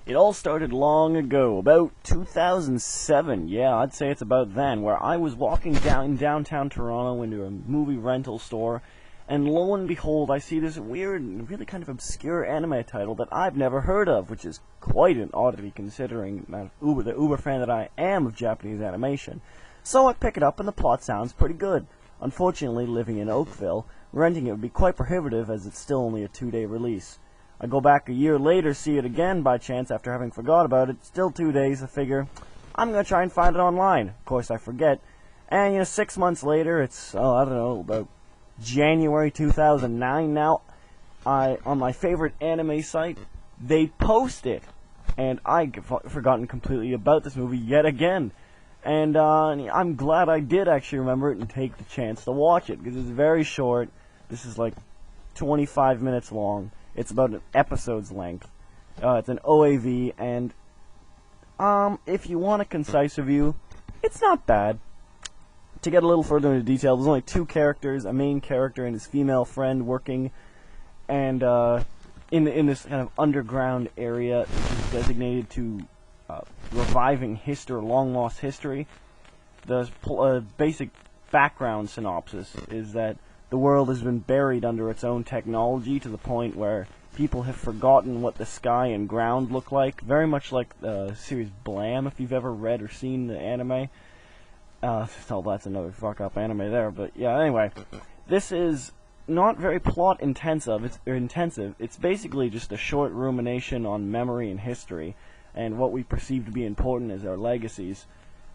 It all started long ago, about 2007. Yeah, I'd say it's about then, where I was walking down downtown Toronto into a movie rental store, and lo and behold, I see this weird and really kind of obscure anime title that I've never heard of, which is quite an oddity considering the uber fan that I am of Japanese animation. So I pick it up, and the plot sounds pretty good. Unfortunately, living in Oakville, renting it would be quite prohibitive as it's still only a 2-day release. I go back a year later, see it again by chance after having forgot about it. Still 2 days, I figure, I'm going to try and find it online. Of course, I forget. And, 6 months later, it's, I don't know, about January 2009 now. On my favorite anime site, they post it. And I've forgotten completely about this movie yet again. And I'm glad I did actually remember it and take the chance to watch it, because it's very short. This is like 25 minutes long. It's about an episode's length. It's an OAV, and if you want a concise review, it's not bad. To get a little further into detail, there's only 2 characters, a main character and his female friend working, and in this kind of underground area, which is designated to reviving history, long-lost history. The basic background synopsis is that the world has been buried under its own technology to the point where people have forgotten what the sky and ground look like. Very much like the series Blam, if you've ever read or seen the anime. So that's another fuck-up anime there, but yeah, anyway. This is not very plot intensive. It's basically just a short rumination on memory and history, and what we perceive to be important as our legacies.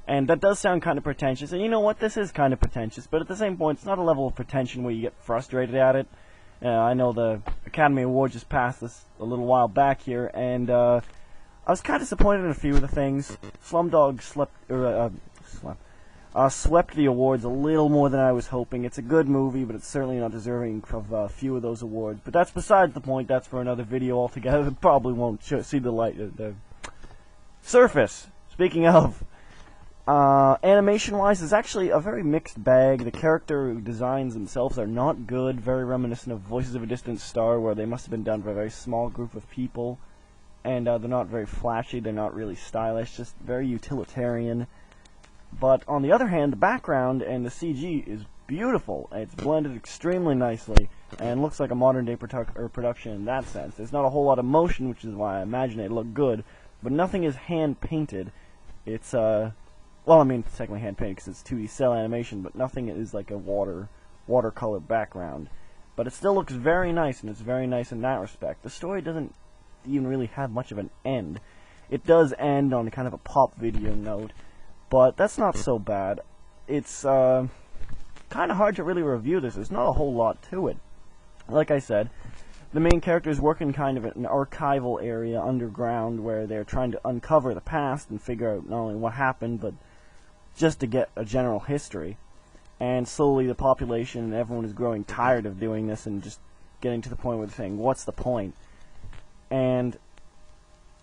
And that does sound kind of pretentious, and you know what, this is kind of pretentious, but at the same point, it's not a level of pretension where you get frustrated at it. I know the Academy Award just passed this a little while back here, and I was kind of disappointed in a few of the things. Slumdog swept the awards a little more than I was hoping. It's a good movie, but it's certainly not deserving of a few of those awards. But that's besides the point. That's for another video altogether that probably won't see the light, the surface. Speaking of, animation-wise, it's actually a very mixed bag. The character designs themselves are not good, very reminiscent of Voices of a Distant Star, where they must have been done by a very small group of people. And they're not very flashy, they're not really stylish, just very utilitarian. But on the other hand, the background and the CG is beautiful. It's blended extremely nicely, and looks like a modern-day production in that sense. There's not a whole lot of motion, which is why I imagine it looked good, but nothing is hand-painted. It's, well, I mean, it's technically hand-painted because it's 2D cell animation, but nothing is like a watercolor background. But it still looks very nice, and it's very nice in that respect. The story doesn't even really have much of an end. It does end on kind of a pop video note, but that's not so bad. It's kind of hard to really review this. There's not a whole lot to it. Like I said, the main characters work in kind of an archival area underground where they're trying to uncover the past and figure out not only what happened, but just to get a general history. And slowly the population and everyone is growing tired of doing this and just getting to the point where they're saying, what's the point? And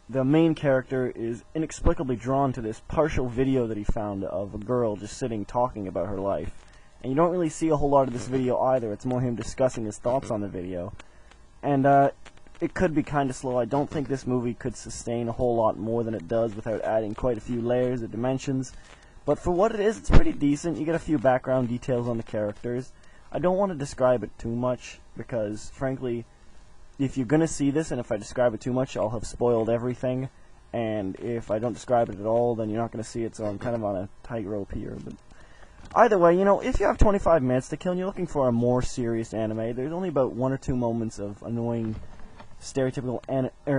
the main character is inexplicably drawn to this partial video that he found of a girl just sitting talking about her life. And you don't really see a whole lot of this video either. It's more him discussing his thoughts on the video. And it could be kind of slow. I don't think this movie could sustain a whole lot more than it does without adding quite a few layers of dimensions. But for what it is, it's pretty decent. You get a few background details on the characters. I don't want to describe it too much because, frankly, if you're going to see this, and if I describe it too much, I'll have spoiled everything. And if I don't describe it at all, then you're not going to see it, so I'm kind of on a tightrope here. But either way, if you have 25 minutes to kill and you're looking for a more serious anime, there's only about 1 or 2 moments of annoying, stereotypical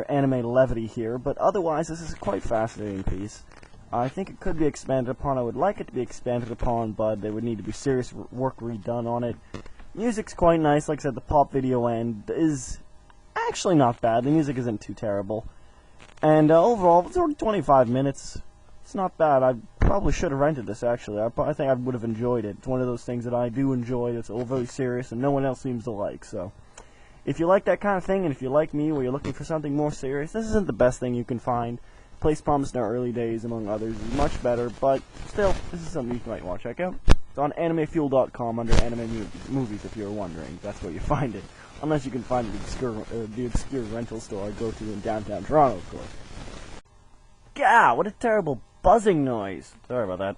anime levity here, but otherwise, this is a quite fascinating piece. I think it could be expanded upon. I would like it to be expanded upon, but there would need to be serious work redone on it. Music's quite nice. Like I said, the pop video end is actually not bad. The music isn't too terrible. And overall, it's only 25 minutes. It's not bad. I probably should have rented this, actually. I think I would have enjoyed it. It's one of those things that I do enjoy that's overly serious and no one else seems to like. So, if you like that kind of thing, and if you like me, where you're looking for something more serious, this isn't the best thing you can find. Place Promised in Our Early Days, among others, is much better, but still, this is something you might want to check out. It's on animefuel.com under anime movies, if you're wondering. That's where you find it. Unless you can find it at the obscure rental store I go to in downtown Toronto, of course. God, what a terrible buzzing noise. Sorry about that.